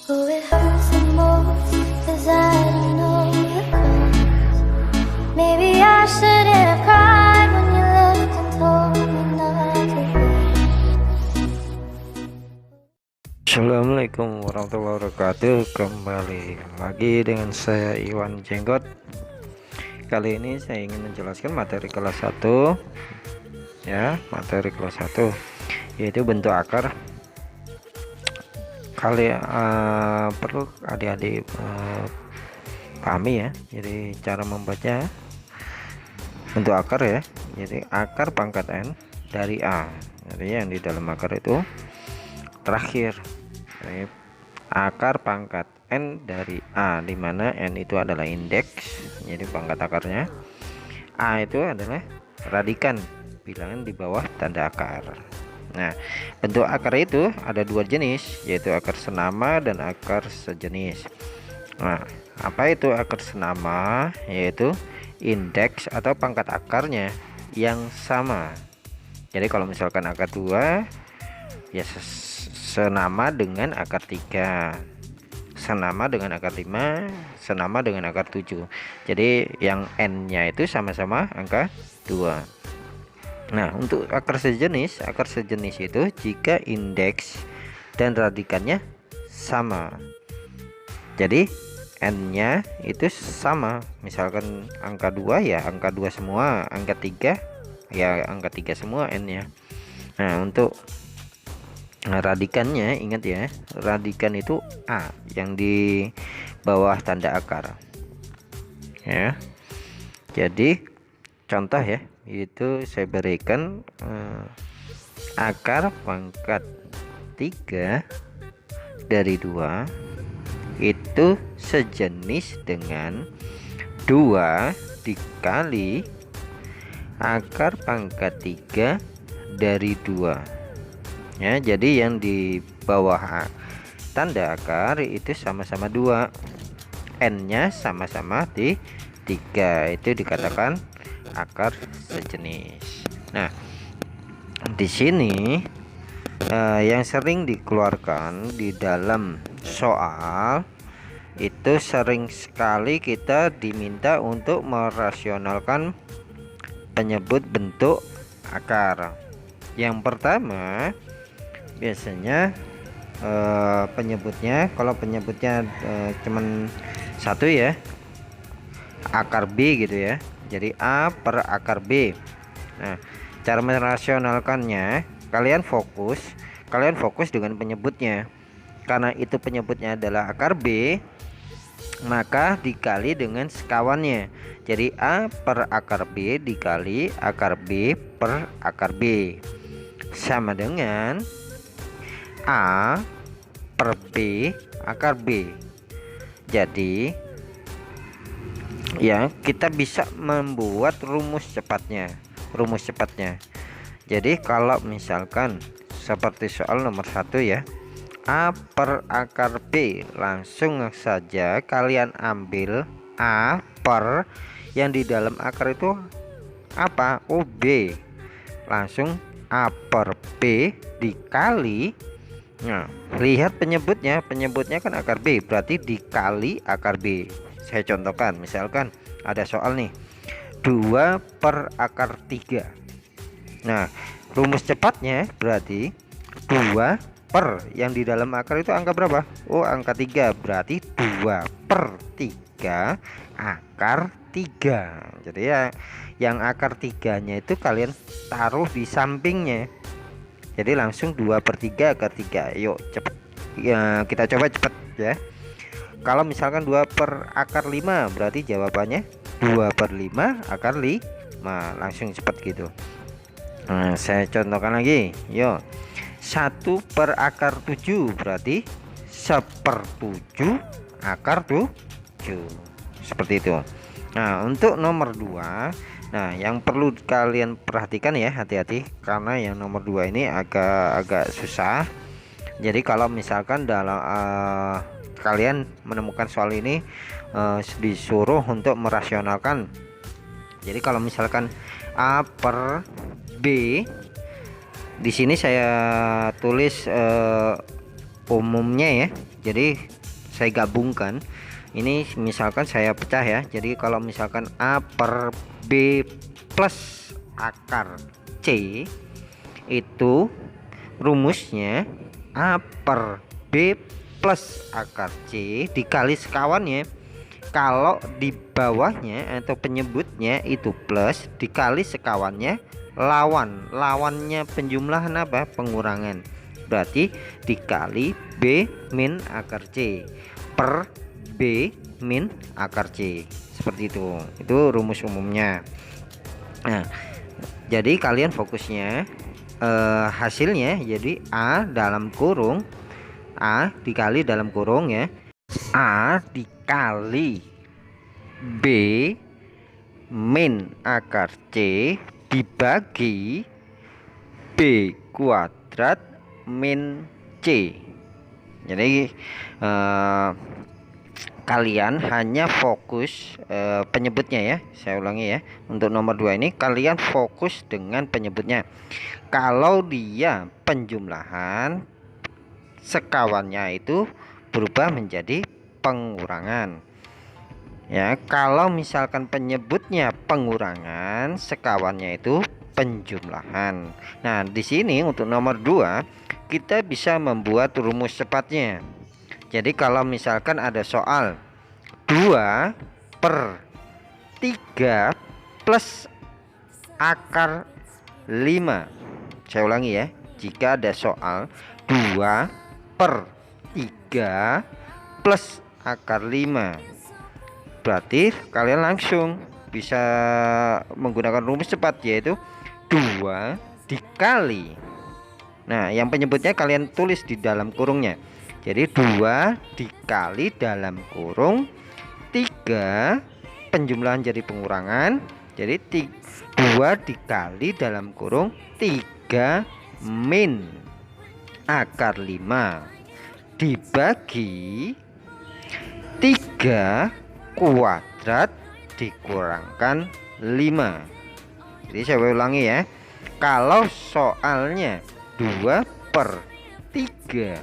Oh, it hurts the most, 'cause I don't know the cause. Maybe I shouldn't have cried when you left and told me not to wait. Assalamualaikum warahmatullahi wabarakatuh. Kembali lagi dengan saya Iwan Jenggot. Kali ini saya ingin menjelaskan materi kelas 1 ya, materi kelas 1 yaitu bentuk akar. Perlu adik-adik pahami ya. Jadi cara membaca bentuk akar ya. Jadi akar pangkat n dari a. Jadi yang di dalam akar itu terakhir. Jadi, akar pangkat n dari a, di mana n itu adalah indeks, jadi pangkat akarnya. A itu adalah radikan bilangan di bawah tanda akar. Nah, bentuk akar itu ada dua jenis, yaitu akar senama dan akar sejenis. Nah, apa itu akar senama? Yaitu indeks atau pangkat akarnya yang sama. Jadi kalau misalkan akar 2 ya senama dengan akar 3, senama dengan akar 5, senama dengan akar 7. Jadi yang n nya itu sama-sama angka 2. Nah, untuk akar sejenis itu jika indeks dan radikannya sama. Jadi n nya itu sama, misalkan angka 2 ya angka 2 semua, angka 3 ya angka 3 semua n nya. Nah, untuk radikannya ingat ya, radikan itu a yang di bawah tanda akar ya. Jadi contoh ya, itu saya berikan akar pangkat 3 dari 2 itu sejenis dengan 2 dikali akar pangkat 3 dari 2 ya. Jadi yang di bawah tanda akar itu sama-sama 2, n nya sama-sama di 3, itu dikatakan akar sejenis. Nah, di sini yang sering dikeluarkan di dalam soal itu sering sekali kita diminta untuk merasionalkan penyebut bentuk akar. Yang pertama biasanya penyebutnya, kalau penyebutnya cuman satu ya, akar B gitu ya. Jadi A per akar B. Nah, cara merasionalkannya kalian fokus dengan penyebutnya. Karena itu penyebutnya adalah akar B, maka dikali dengan sekawannya. Jadi A per akar B dikali akar B per akar B sama dengan A per B akar B. Jadi ya, kita bisa membuat rumus cepatnya. Jadi kalau misalkan seperti soal nomor 1 ya, A per akar B, langsung saja kalian ambil A per yang di dalam akar itu apa? B. Langsung A per B dikali, nah lihat penyebutnya kan akar B, berarti dikali akar B. Saya contohkan, misalkan ada soal nih 2 per akar 3. Nah, rumus cepatnya berarti 2 per yang di dalam akar itu angka berapa? Oh, angka 3, berarti 2 per 3 akar 3. Jadi ya, yang akar 3 nya itu kalian taruh di sampingnya. Jadi langsung 2 per 3 akar 3. Yuk cepet ya, kita coba cepet ya. Kalau misalkan 2 per akar 5, berarti jawabannya 2 per 5 akar 5. Langsung cepat gitu. Nah, saya contohkan lagi. Yuk, 1 per akar 7 berarti 1/7 akar 7. Seperti itu. Nah, untuk nomor 2, nah yang perlu kalian perhatikan ya, hati-hati karena yang nomor 2 ini agak susah. Jadi kalau misalkan dalam kalian menemukan soal ini disuruh untuk merasionalkan. Jadi kalau misalkan A per B, di sini saya tulis umumnya ya. Jadi saya gabungkan. Ini misalkan saya pecah ya. Jadi kalau misalkan A per B plus akar C, itu rumusnya A per B plus akar C dikali sekawannya. Kalau di bawahnya atau penyebutnya itu plus, dikali sekawannya lawannya penjumlahan apa? Pengurangan. Berarti dikali B min akar C per B min akar C, seperti itu. Itu rumus umumnya. Nah, jadi kalian fokusnya hasilnya jadi A dalam kurung, A dikali dalam kurung ya, A dikali B min akar C dibagi B kuadrat min C. Jadi kalian hanya fokus penyebutnya ya. Saya ulangi ya, untuk nomor 2 ini kalian fokus dengan penyebutnya. Kalau dia penjumlahan, sekawannya itu berubah menjadi pengurangan ya. Kalau misalkan penyebutnya pengurangan, sekawannya itu penjumlahan. Nah, di sini untuk nomor 2 kita bisa membuat rumus cepatnya. Jadi kalau misalkan ada soal 2 per 3 plus akar 5. Saya ulangi ya, jika ada soal 2 per 3 plus akar 5, berarti kalian langsung bisa menggunakan rumus cepat, yaitu 2 dikali, nah yang penyebutnya kalian tulis di dalam kurungnya. Jadi 2 dikali dalam kurung 3, penjumlahan jadi pengurangan. Jadi 2 dikali dalam kurung 3 min akar 5 dibagi 3 kuadrat dikurangkan 5. Jadi saya ulangi ya, kalau soalnya 2 per 3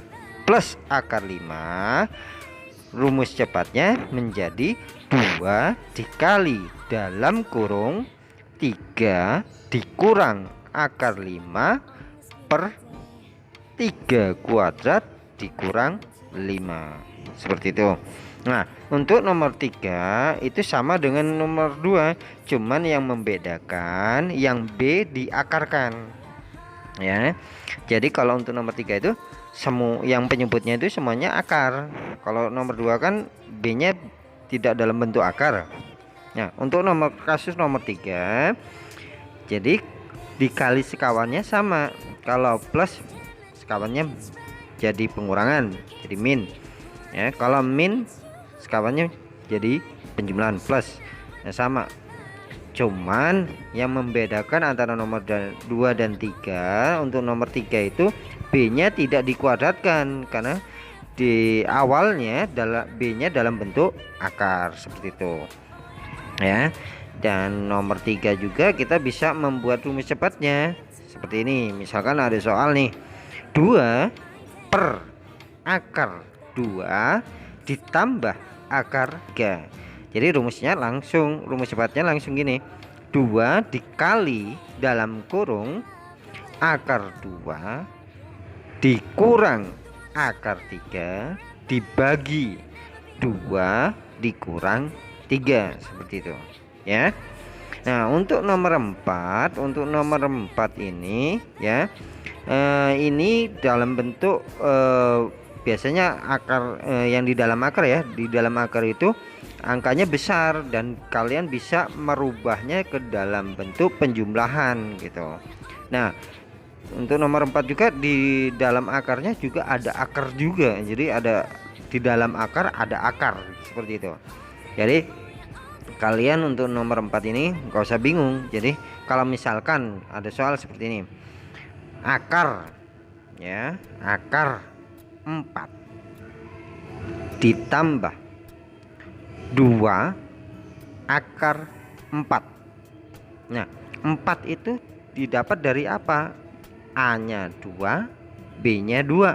plus akar 5, rumus cepatnya menjadi 2 dikali dalam kurung 3 dikurang akar 5 per 3 kuadrat dikurang 5, seperti itu. Nah, untuk nomor 3 itu sama dengan nomor 2, cuman yang membedakan yang B diakarkan ya. Jadi kalau untuk nomor 3 itu semua yang penyebutnya itu semuanya akar. Kalau nomor 2 kan B nya tidak dalam bentuk akar. Nah, untuk kasus nomor 3, jadi dikali sekawannya sama. Kalau plus, sekawannya jadi pengurangan, jadi min ya. Kalau min, sekawannya jadi penjumlahan plus, ya sama. Cuman yang membedakan antara nomor 2 dan 3, untuk nomor 3 itu B nya tidak dikuadratkan karena di awalnya B nya dalam bentuk akar, seperti itu ya. Dan nomor 3 juga kita bisa membuat rumus cepatnya seperti ini. Misalkan ada soal nih, 2 per akar 2 ditambah akar 3. Jadi rumus cepatnya langsung gini, 2 dikali dalam kurung akar 2 dikurang akar 3 dibagi 2 dikurang 3, seperti itu ya. Nah, untuk nomor 4 ini ya, ini dalam bentuk biasanya akar yang di dalam akar ya. Di dalam akar itu angkanya besar dan kalian bisa merubahnya ke dalam bentuk penjumlahan gitu. Nah, untuk nomor 4 juga di dalam akarnya juga ada akar juga. Jadi ada di dalam akar ada akar, seperti itu. Jadi kalian untuk nomor 4 ini nggak usah bingung. Jadi kalau misalkan ada soal seperti ini, akar ya, akar 4 ditambah 2 akar 4. Nah, 4 itu didapat dari apa? A nya 2, B nya 2.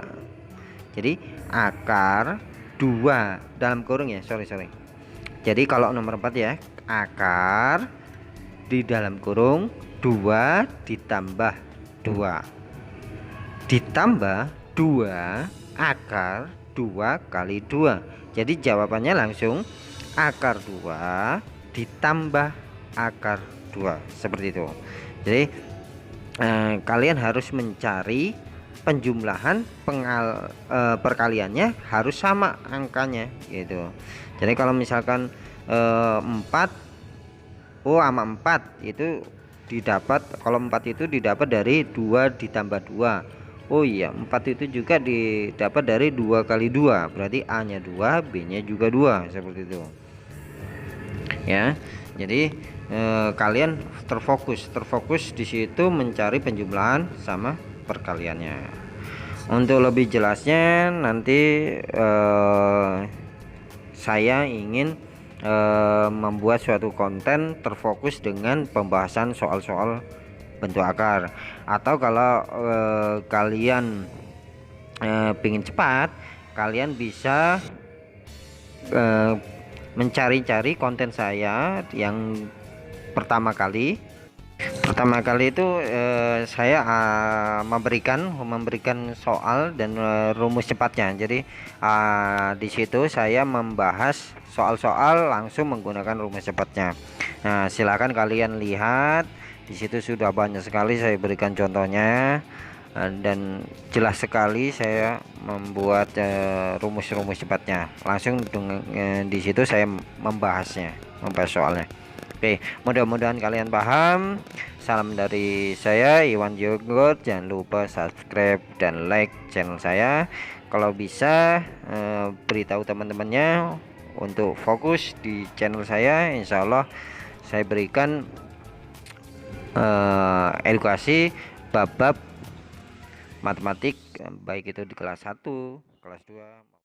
Jadi akar 2 dalam kurung ya, sorry. Jadi kalau nomor 4 ya, akar di dalam kurung 2 ditambah 2 ditambah 2 akar 2 kali 2. Jadi jawabannya langsung akar 2 ditambah akar 2, seperti itu. Jadi kalian harus mencari penjumlahan perkaliannya harus sama angkanya gitu. Jadi kalau misalkan 4 sama 4 itu didapat, kalau 4 itu didapat dari 2 ditambah 2. Oh iya, 4 itu juga didapat dari 2 kali 2, berarti A nya 2, B nya juga 2, seperti itu ya. Jadi kalian terfokus di situ mencari penjumlahan sama perkaliannya. Untuk lebih jelasnya nanti saya ingin membuat suatu konten terfokus dengan pembahasan soal-soal bentuk akar, atau kalau kalian ingin cepat, kalian bisa mencari-cari konten saya yang pertama kali itu saya memberikan soal dan rumus cepatnya. Jadi di situ saya membahas soal-soal langsung menggunakan rumus cepatnya. Nah, silakan kalian lihat, di situ sudah banyak sekali saya berikan contohnya dan jelas sekali saya membuat rumus-rumus cepatnya. Langsung di situ saya membahas soalnya. Oke, mudah-mudahan kalian paham. Salam dari saya, Iwan Jogor. Jangan lupa subscribe dan like channel saya. Kalau bisa beritahu teman-temannya untuk fokus di channel saya. Insya Allah saya berikan edukasi bab-bab matematik, baik itu di kelas 1, kelas 2